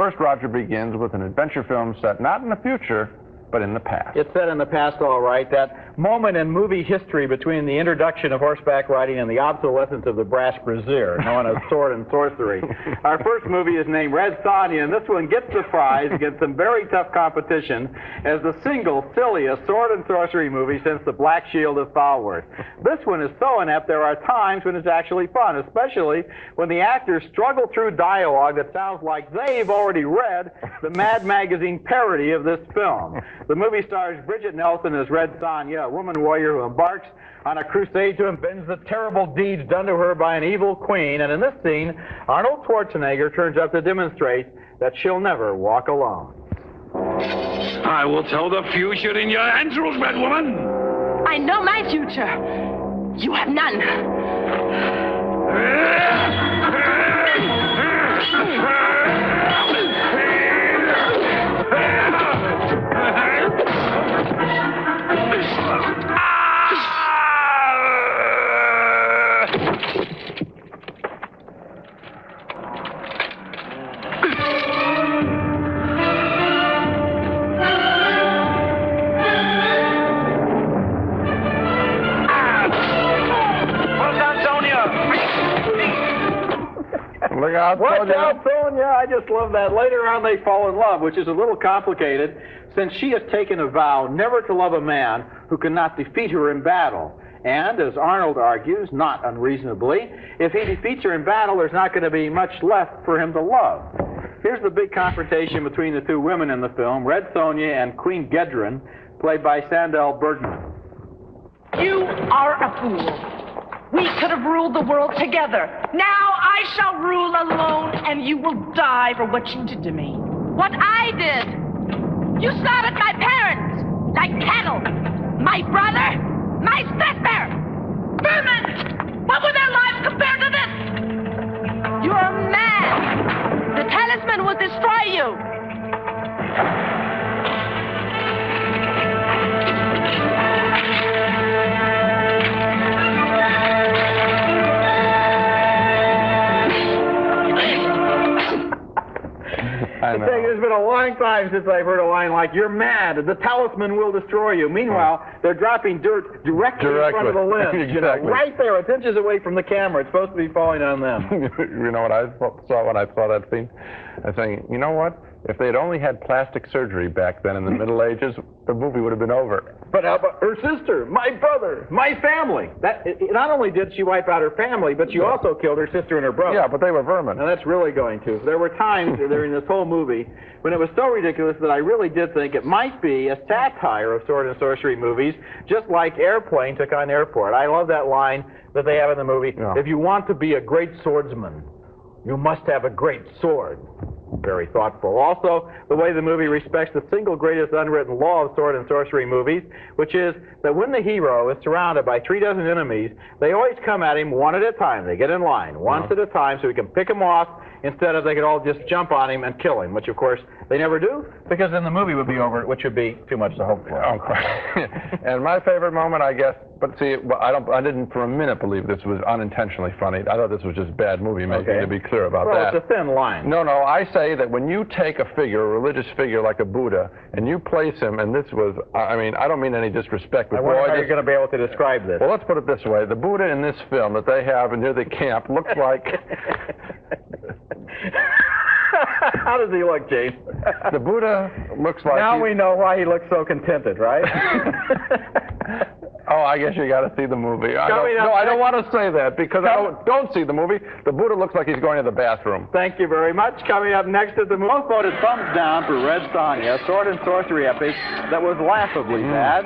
first Roger Begins with an adventure film set not in the future, but in the past. It's set in the past, all right. That moment in movie history between the introduction of horseback riding and the obsolescence of the brass brassiere, known as sword and sorcery. Our first movie is named Red Sonja, and this one gets the prize against some very tough competition as the single silliest sword and sorcery movie since The Black Shield of Falworth. This one is so inept there are times when it's actually fun, especially when the actors struggle through dialogue that sounds like they've already read the Mad Magazine parody of this film. The movie stars Bridget Nelson as Red Sonja, a woman warrior who embarks on a crusade to avenge the terrible deeds done to her by an evil queen. And in this scene, Arnold Schwarzenegger turns up to demonstrate that she'll never walk alone. I will tell the future in your hands, Red Woman. I know my future. You have none. Look out, Watch Sonja. out, Sonja. I just love that. Later on, they fall in love, which is a little complicated since she has taken a vow never to love a man who cannot defeat her in battle. And, as Arnold argues, not unreasonably, if he defeats her in battle, there's not going to be much left for him to love. Here's the big confrontation between the two women in the film, Red Sonja and Queen Gedrin, played by Sandel Bergman. You are a fool. We could have ruled the world together. Now I shall rule alone, and you will die for what you did to me. What I did? You slaughtered my parents like cattle. My brother, my sister. Vermin! What were their lives compared to this? You're mad. The talisman will destroy you. It's been a long time since I've heard a line like, "You're mad, the talisman will destroy you." Meanwhile, they're dropping dirt directly in front of the lens. Exactly. You know, right there. It's inches away from the camera. It's supposed to be falling on them. You know what I saw when I saw that scene? I was thinking, you know what? If they had only had plastic surgery back then in the Middle Ages, the movie would have been over. But how about her sister, my brother, my family? Not only did she wipe out her family, but she also killed her sister and her brother. Yeah, but they were vermin. And that's really going to. There were times during this whole movie when it was so ridiculous that I really did think it might be a satire of sword and sorcery movies, just like Airplane took on Airport. I love that line that they have in the movie. Yeah. If you want to be a great swordsman, you must have a great sword. Very thoughtful. Also, the way the movie respects the single greatest unwritten law of sword and sorcery movies, which is that when the hero is surrounded by 3 dozen enemies, they always come at him one at a time. They get in line, once at a time, so he can pick them off instead of they could all just jump on him and kill him, which, of course, they never do, because then the movie would be over, which would be too much to hope for. And my favorite moment, I guess, but see, I didn't for a minute believe this was unintentionally funny. I thought this was just bad movie making, to be clear about that. Well, it's a thin line. No, I say that when you take a figure, a religious figure like a Buddha, and you place him, and this was, I mean, I don't mean any disrespect, but I wonder how you're going to be able to describe this. Well, let's put it this way. The Buddha in this film that they have near the camp looks like... How does he look, James? The Buddha looks like... Now we know why he looks so contented, right? Oh, I guess you got to see the movie. I don't want to say that because I don't see the movie. The Buddha looks like he's going to the bathroom. Thank you very much. Coming up next is the most voted thumbs down for Red Sonja, sword and sorcery epic that was laughably bad.